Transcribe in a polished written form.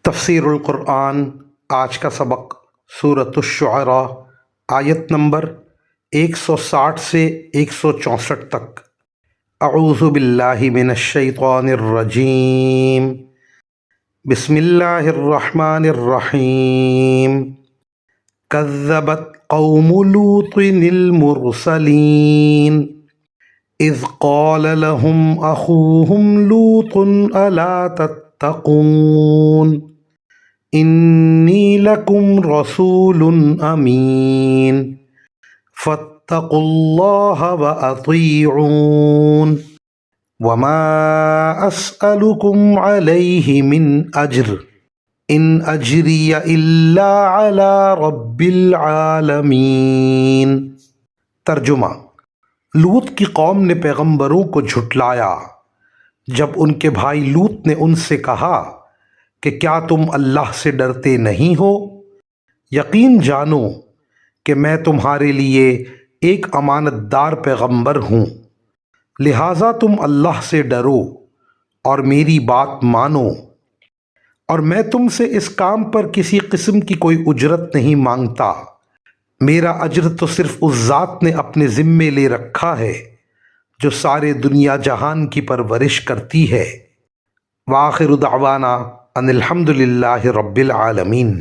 تفسیر القرآن آج کا سبق سورۃ الشعراء آیت نمبر 160 سے 164 تک۔ اعوذ باللہ من الشیطان الرجیم، بسم اللہ الرحمن الرحیم۔ کذبت قوم لوط المرسلین اذ قال لهم اخوهم لوط الا تتقون انی لکم رسول امین فاتقوا اللہ واطیعون وما اسألکم علیہ من اجر ان اجری الا علی رب العالمین۔ ترجمہ: لوط کی قوم نے پیغمبروں کو جھٹلایا جب ان کے بھائی لوط نے ان سے کہا کہ کیا تم اللہ سے ڈرتے نہیں ہو؟ یقین جانو کہ میں تمہارے لیے ایک امانت دار پیغمبر ہوں، لہٰذا تم اللہ سے ڈرو اور میری بات مانو، اور میں تم سے اس کام پر کسی قسم کی کوئی اجرت نہیں مانگتا، میرا اجر تو صرف اس ذات نے اپنے ذمے لے رکھا ہے جو سارے دنیا جہان کی پرورش کرتی ہے۔ وآخر دعوانا ان الحمد للہ رب العالمین۔